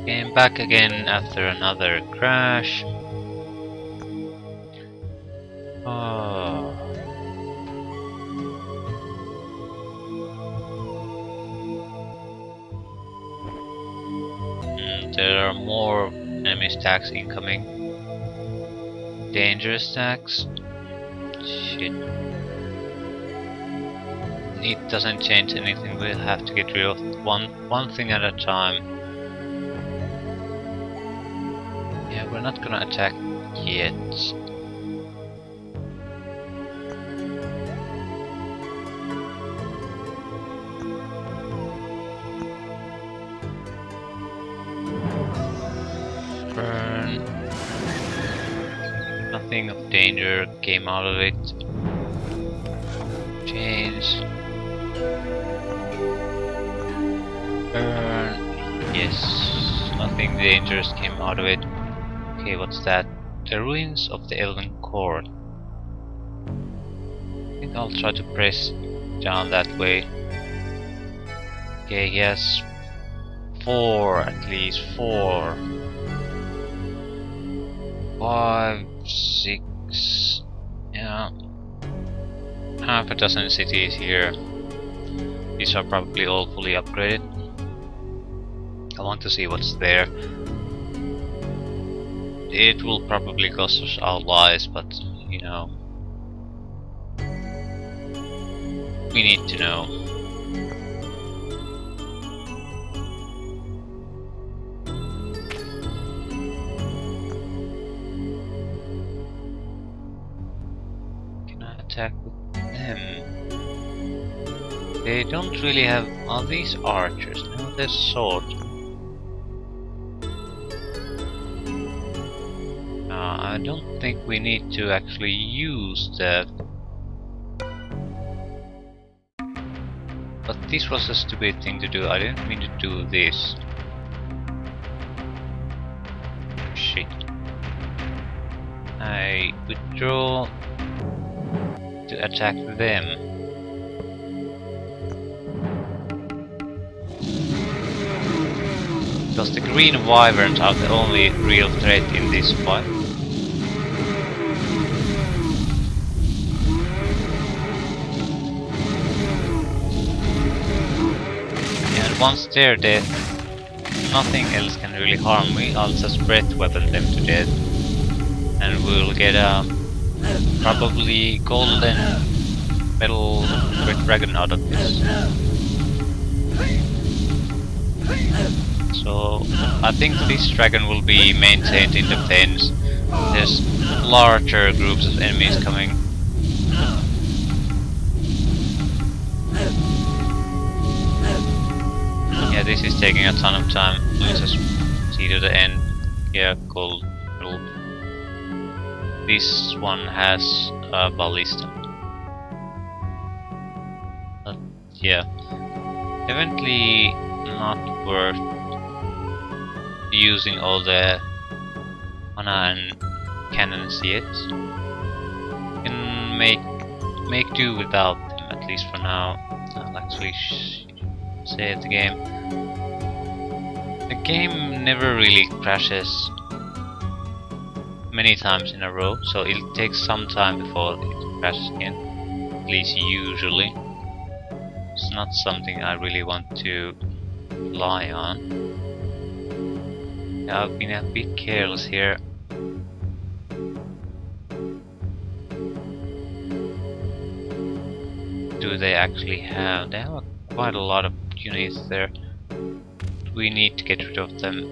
Came back again after another crash. Oh. There are more enemy stacks incoming. Dangerous stacks. Shit. It doesn't change anything. We'll have to get rid of one thing at a time. Yeah, we're not gonna attack yet. Burn. Nothing of danger came out of it. Change. Burn. Yes, nothing dangerous came out of it. Okay, what's that? The ruins of the Elven Court. I think I'll try to press down that way. Okay, he has 4, at least 4. 5, 6, yeah. Half a dozen cities here. These are probably all fully upgraded. I want to see what's there. It will probably cost us our lives, but you know, we need to know. Can I attack with them? They don't really have. Are these archers? No, they're swords. I don't think we need to actually use that. But this was a stupid thing to do. I didn't mean to do this. Shit. I withdraw to attack them. Because the green wyverns are the only real threat in this fight. And once they're dead, nothing else can really harm me. I'll just breath weapon them to death. And we'll get a probably golden metal red dragon out of this. So I think this dragon will be maintained in defense. There's larger groups of enemies coming. Yeah, this is taking a ton of time. Let's just see to the end. Yeah, gold. This one has a ballista. But yeah, evidently not worth using all the mana and cannons yet. Can make do without them, at least for now. I'll actually save the game. The game never really crashes many times in a row, so it'll take some time before it crashes again. At least usually. It's not something I really want to rely on. I've been a bit careless here. Do they actually have? They have quite a lot of units there. We need to get rid of them.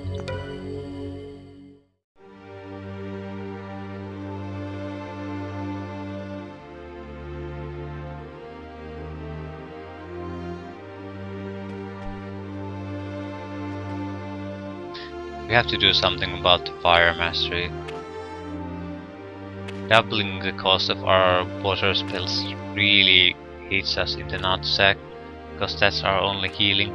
We have to do something about the fire mastery. Doubling the cost of our water spells really hits us in the nutsack, because that's our only healing.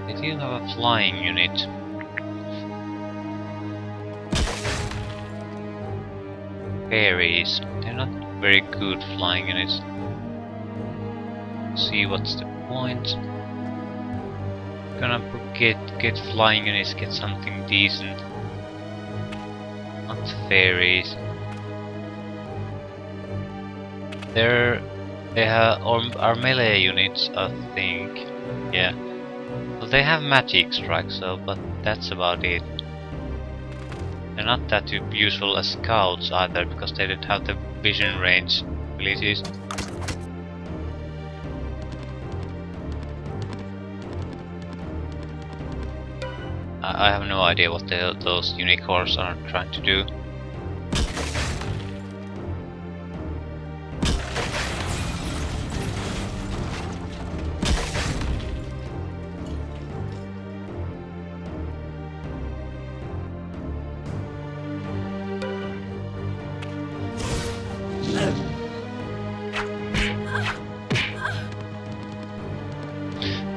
They do have a flying unit. fairies. They're not very good flying units. See what's the point. Gonna get flying units, get something decent. Not fairies. They have are melee units, I think. Yeah. Well, they have magic strike, so but that's about it. They're not that useful as scouts either, because they don't have the vision range abilities. I have no idea what the hell those unicorns are trying to do.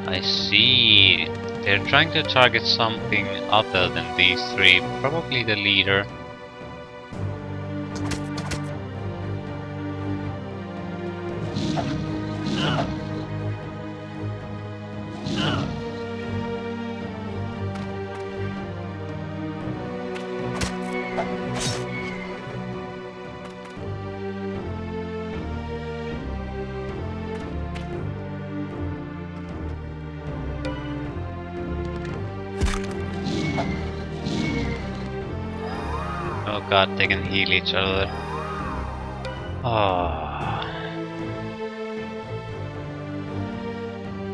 I see. They're trying to target something other than these three, probably the leader. Oh god, they can heal each other. Oh.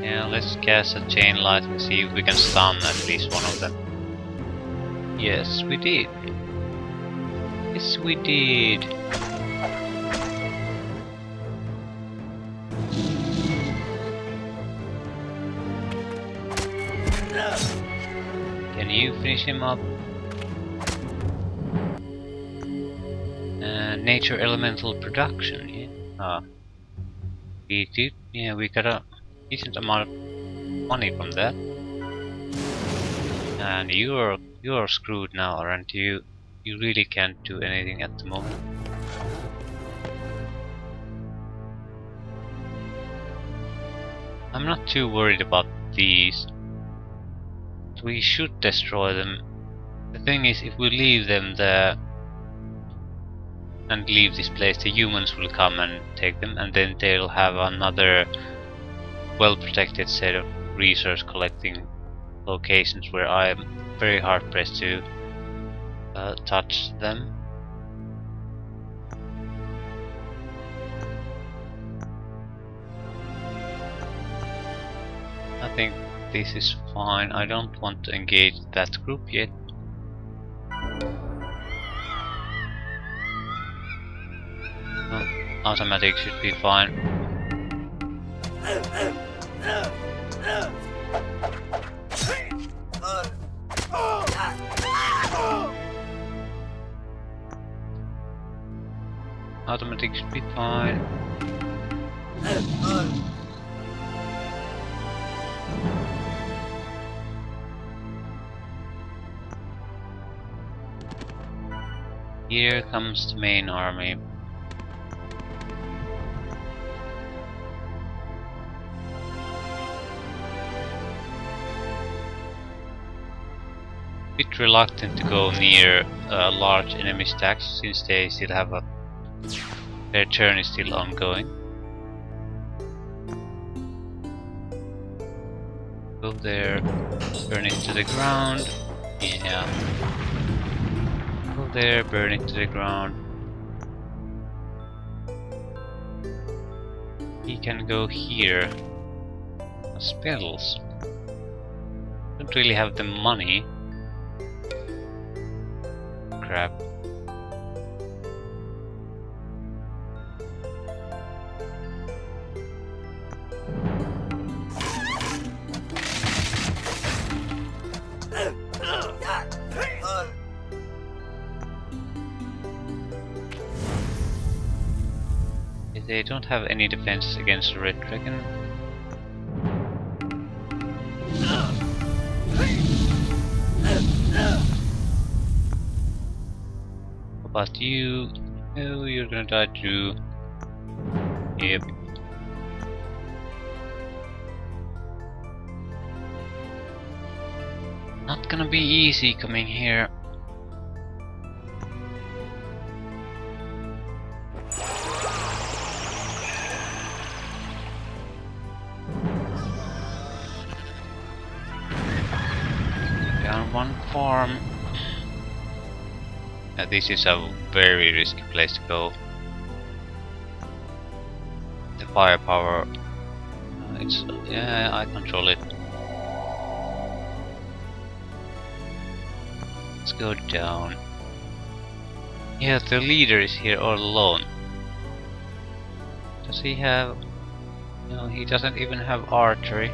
Yeah, let's cast a chain light and see if we can stun at least one of them. Yes, we did. Yes, we did. Can you finish him up? Nature elemental production, yeah. Ah. We did, yeah, we got a decent amount of money from that. And you're screwed now, aren't you? You really can't do anything at the moment. I'm not too worried about these. We should destroy them. The thing is, if we leave them there and leave this place, the humans will come and take them, and then they'll have another well-protected set of research collecting locations where I'm very hard pressed to touch them. I think this is fine. I don't want to engage that group yet. Automatic should be fine. Automatic should be fine. Here comes the main army. Bit reluctant to go near large enemy stacks since they still have their turn is still ongoing. Go there, burn it to the ground. Yeah. Go there, burn it to the ground. He can go here. Spells. Don't really have the money. Crap. They don't have any defense against the Red Dragon. How about you? Oh, you're gonna die too. Yep. Not gonna be easy coming here. Down one farm. This is a very risky place to go. The firepower. It's yeah, I control it. Let's go down. Yeah, the leader is here all alone. Does he have? No, he doesn't even have archery.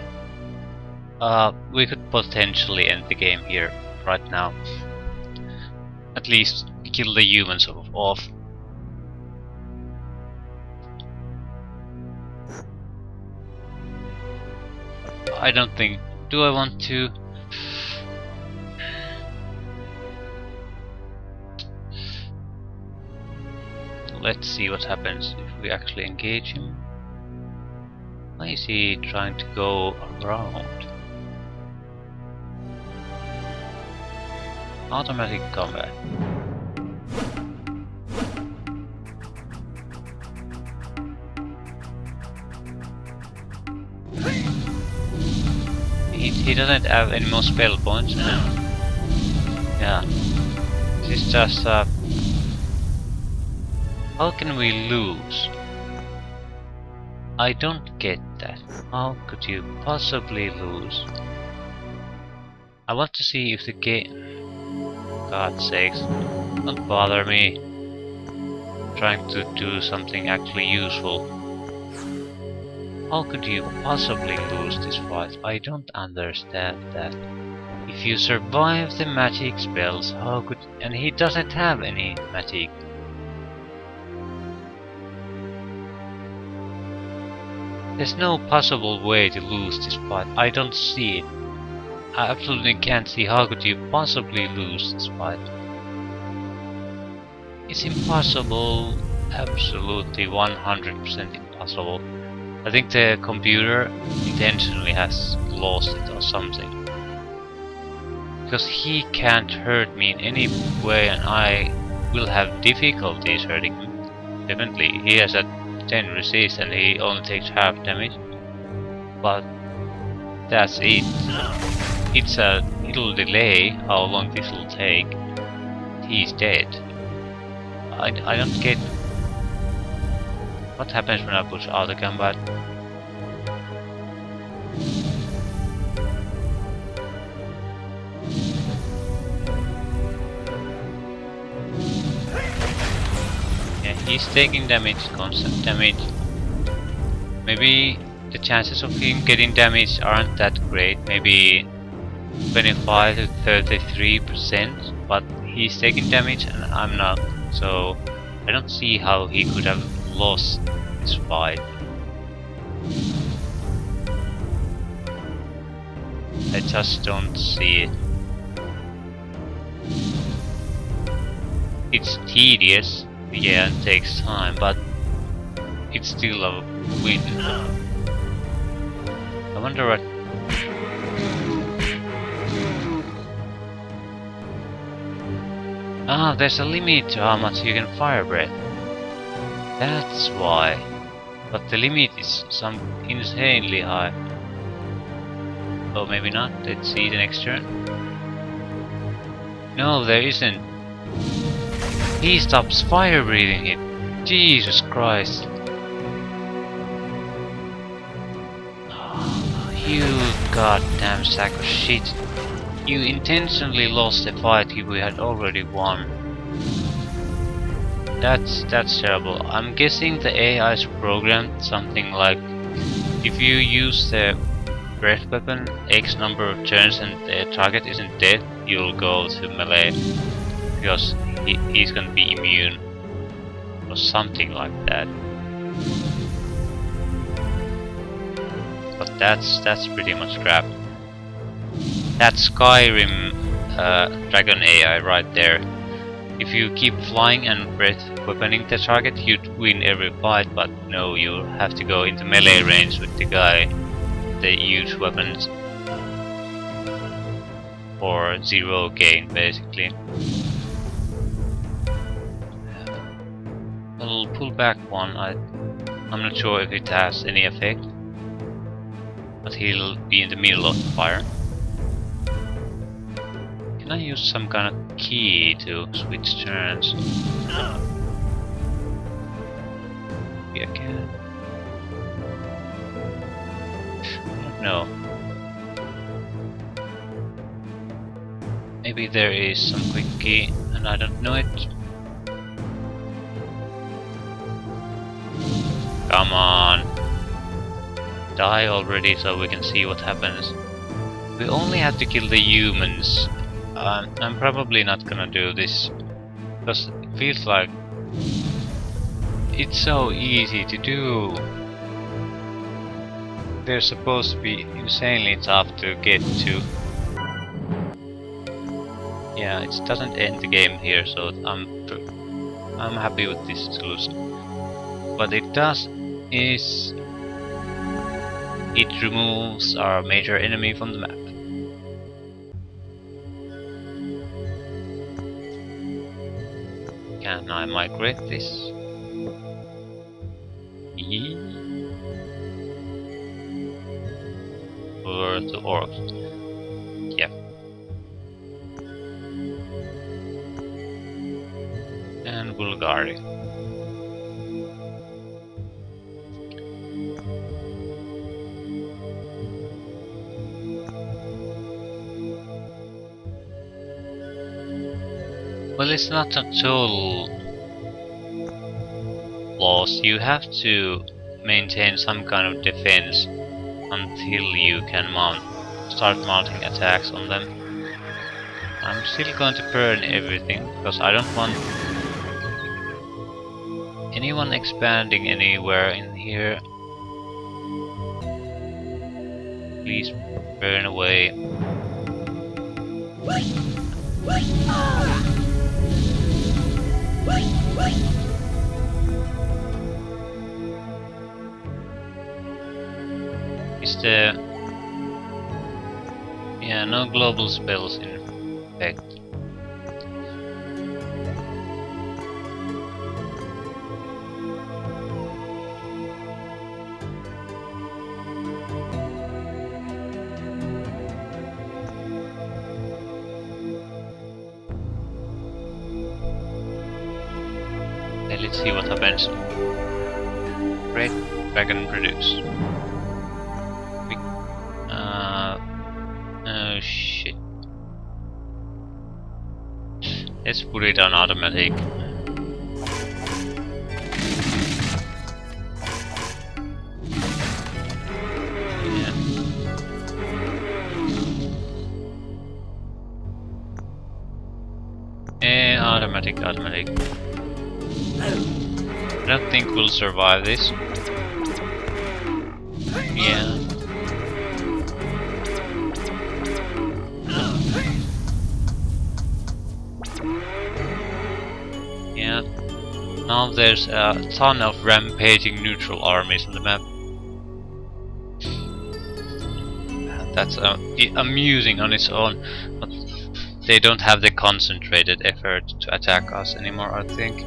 We could potentially end the game here right now. At least kill the humans off. I don't think. Do I want to? Let's see what happens if we actually engage him. Why is he trying to go around? Automatic combat. He doesn't have any more spell points now. Yeah. This is just how can we lose? I don't get that. How could you possibly lose? I want to see if the game... God's sakes, don't bother me. I'm trying to do something actually useful. How could you possibly lose this fight? I don't understand that. If you survive the magic spells, how could... And he doesn't have any magic. There's no possible way to lose this fight. I don't see it. I absolutely can't see how could you possibly lose this fight. It's impossible. Absolutely 100% impossible. I think the computer intentionally has lost it or something. Because he can't hurt me in any way and I will have difficulties hurting him. Definitely. He has a 10 resist and he only takes half damage. But that's it. It's a little delay how long this will take. He's dead. I don't get what happens when I push auto combat. Yeah, he's taking damage, constant damage. Maybe the chances of him getting damage aren't that great. Maybe 25 to 33%, but he's taking damage and I'm not, so I don't see how he could have lost this fight. I just don't see it. It's tedious, yeah, and takes time, but it's still a win. I wonder what... Ah, there's a limit to how much you can fire breath. That's why. But the limit is some insanely high. Oh, maybe not. Let's see the next turn. No, there isn't. He stops fire breathing it. Jesus Christ. Oh, you goddamn sack of shit. You intentionally lost the fight we had already won. That's terrible. I'm guessing the AI is programmed something like if you use the breath weapon X number of turns and the target isn't dead, you'll go to melee because he's gonna be immune or something like that. But that's pretty much crap. That's Skyrim dragon AI right there. if you keep flying and breath weaponing the target, you'd win every fight, but no, you have to go into melee range with the guy, the huge weapons, for zero gain basically. I'll pull back one. I'm not sure if it has any effect, but he'll be in the middle of the fire. Can I use some kind of key to switch turns? Maybe I can. I don't know. Maybe there is some quick key and I don't know it. Come on! Die already so we can see what happens. We only have to kill the humans. I'm probably not gonna do this because it feels like it's so easy to do. They're supposed to be insanely tough to get to. Yeah, it doesn't end the game here, so I'm happy with this solution. What it does is it removes our major enemy from the map. Can I migrate this? Or to orcs? Yeah. And Bulgari. Well, it's not a total loss. You have to maintain some kind of defense until you can start mounting attacks on them. I'm still going to burn everything because I don't want anyone expanding anywhere in here. Please burn away. Is there... yeah, no global spells in effect. Okay, let's see what happens. Red dragon produce. Oh shit. Let's put it on automatic. Yeah. Automatic. I don't think we'll survive this. Yeah. Yeah. Now there's a ton of rampaging neutral armies on the map. That's amusing on its own, but they don't have the concentrated effort to attack us anymore, I think.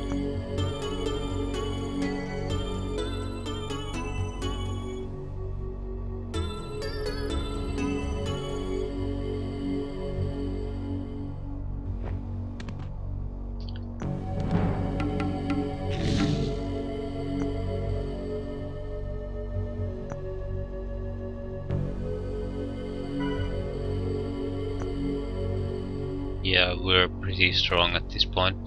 Yeah, we're pretty strong at this point.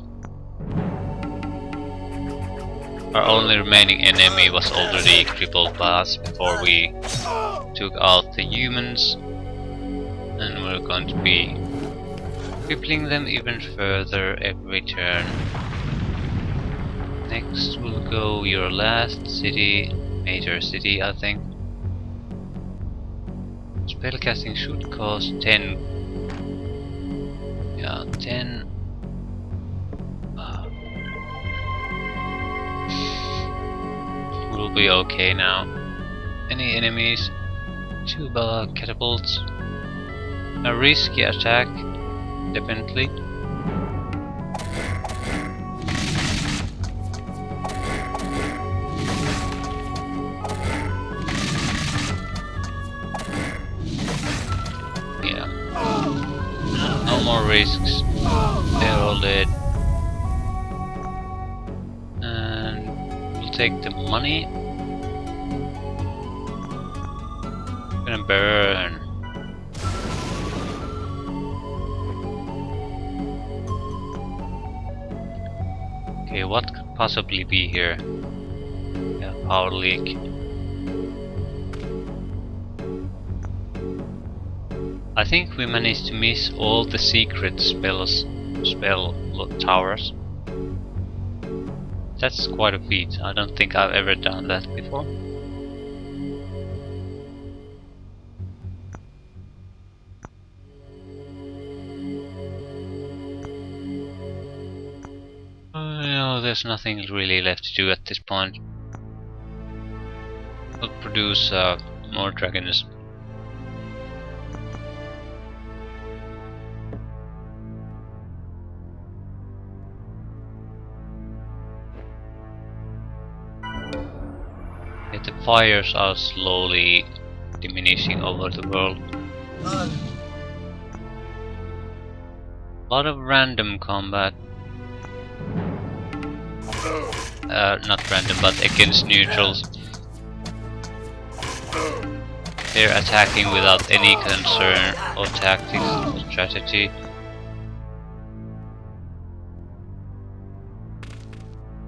Our only remaining enemy was already crippled by us before we took out the humans, and we're going to be crippling them even further every turn. Next will go your last city, major city I think. Spellcasting should cost 10. Yeah, 10. will be okay now. Any enemies? 2 bala catapults. A risky attack, definitely. Yeah. No more risks. They're all dead. And we'll take the money. Gonna burn. Okay, what could possibly be here? Yeah, power leak. I think we managed to miss all the secret spell towers. That's quite a feat. I don't think I've ever done that before. No, there's nothing really left to do at this point. We'll produce more dragons. The fires are slowly diminishing over the world. A lot of random combat. Not random, but against neutrals. They're attacking without any concern or tactics or strategy.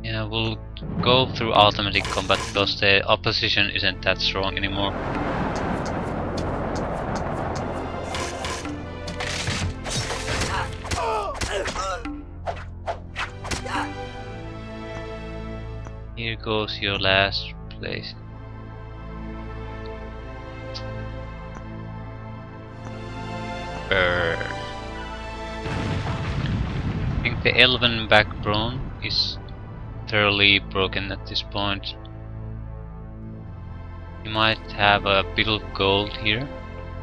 Yeah, we'll go through automatic combat because the opposition isn't that strong anymore. Here goes your last place. Burn. I think the elven backbone is thoroughly broken at this point. He might have a bit of gold here.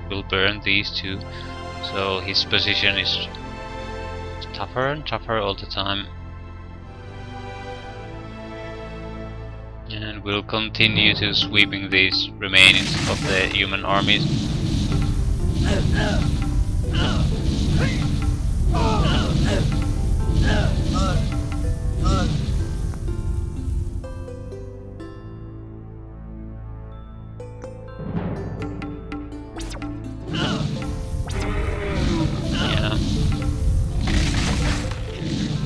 We'll burn these two, so his position is tougher and tougher all the time. And we'll continue to sweeping these remains of the human armies. Yeah.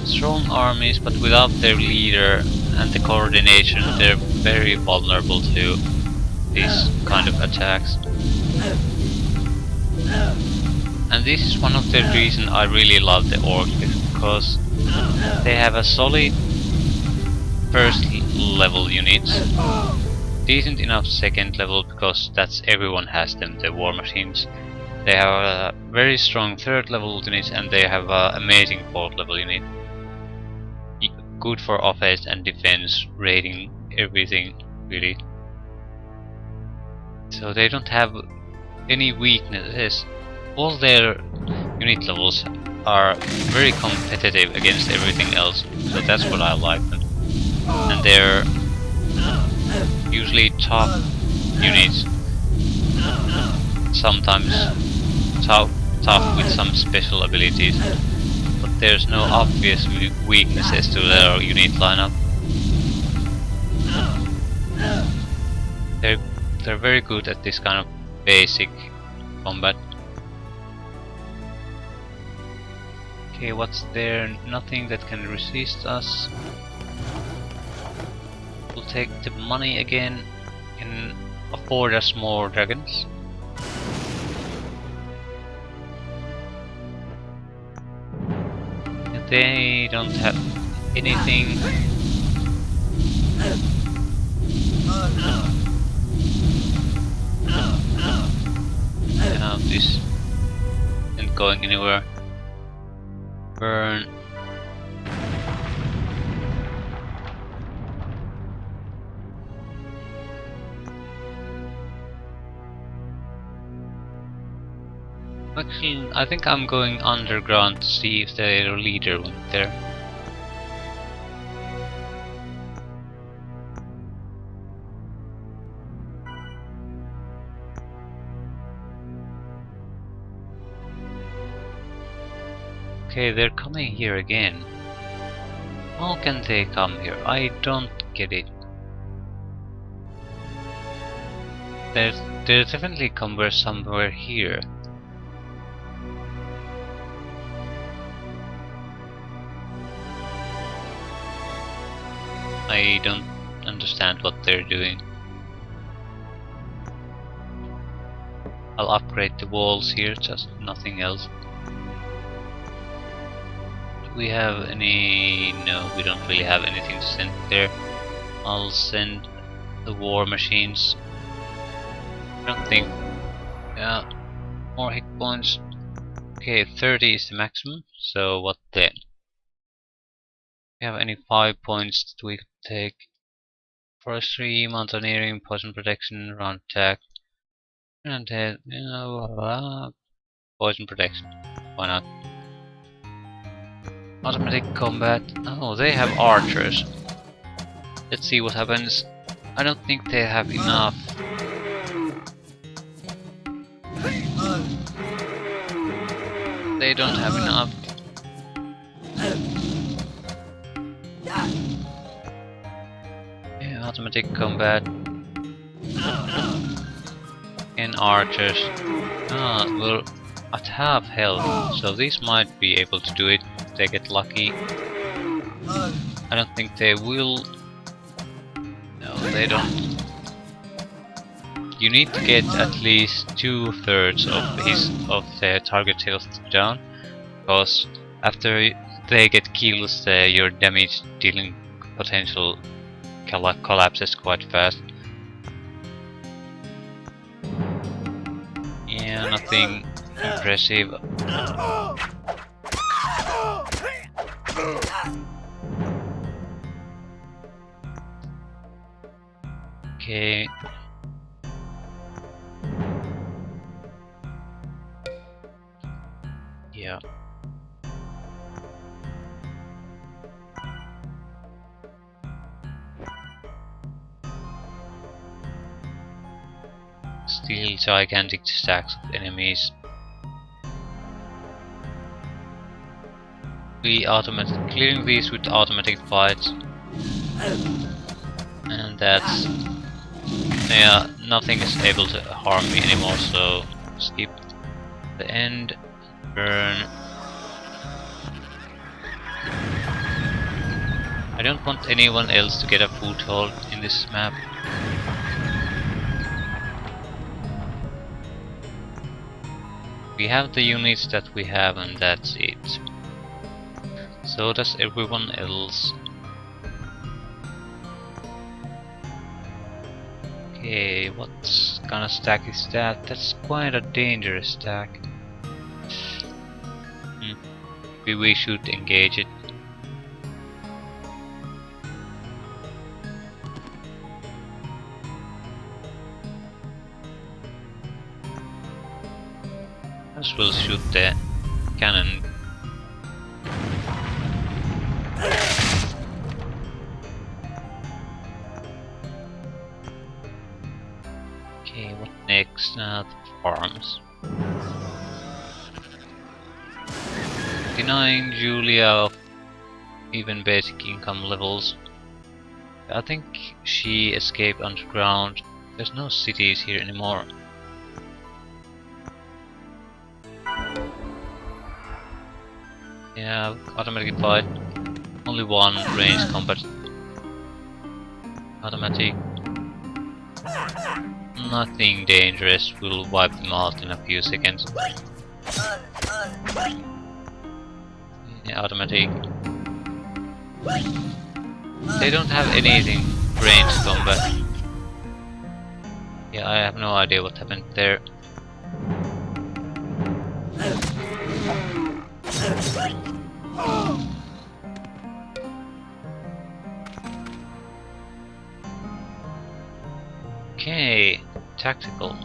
Strong armies, but without their leader and the coordination, they're very vulnerable to these kind of attacks. And this is one of the reasons I really love the orcs, because they have a solid first level units, decent enough second level because that's everyone has them, the war machines. They have a very strong third level units, and they have an amazing fourth level unit. Good for offense and defense, raiding, everything really. So they don't have any weaknesses. All their unit levels are very competitive against everything else, so that's what I like them. And they're usually tough units, sometimes tough with some special abilities, but there's no obvious weaknesses to their unit lineup. They're very good at this kind of basic combat. Okay, what's there? Nothing that can resist us. We'll take the money again and afford us more dragons. And they don't have anything. Now this isn't going anywhere. Burn. Actually, I think I'm going underground to see if their leader went there. Okay, they're coming here again. How can they come here? I don't get it. There's definitely somewhere here. I don't understand what they're doing. I'll upgrade the walls here, just nothing else. Do we have any... No, we don't really have anything to send there. I'll send the war machines. I don't think... Yeah, more hit points. Okay, 30 is the maximum, so what then? Do we have any 5 points that we could take? Forestry, mountaineering, poison protection, round attack, and poison protection. Why not? Automatic combat. Oh, they have archers. Let's see what happens. I don't think they have enough. They don't have enough. Yeah, automatic combat. And archers. Well, at half health, so these might be able to do it if they get lucky. I don't think they will. No, they don't. You need to get at least 2/3 of their target health down, because after they get kills, your damage dealing potential collapses quite fast. Yeah, nothing impressive. Okay. Yeah. Still gigantic stacks of enemies. Clearing these with automatic fights. And that's... Yeah, nothing is able to harm me anymore, so skip the end. Burn. I don't want anyone else to get a foothold in this map. We have the units that we have, and that's it. So does everyone else. Okay, what kind of stack is that? That's quite a dangerous stack. Maybe we should engage it. As well shoot the cannon. Okay, what next? The farms. Denying Julia of even basic income levels. I think she escaped underground. There's no cities here anymore. Yeah, automatic fight. Only one range combat. Automatic. Nothing dangerous. We'll wipe them out in a few seconds. Yeah, automatic. They don't have anything range combat. Yeah, I have no idea what happened there. Okay, tactical.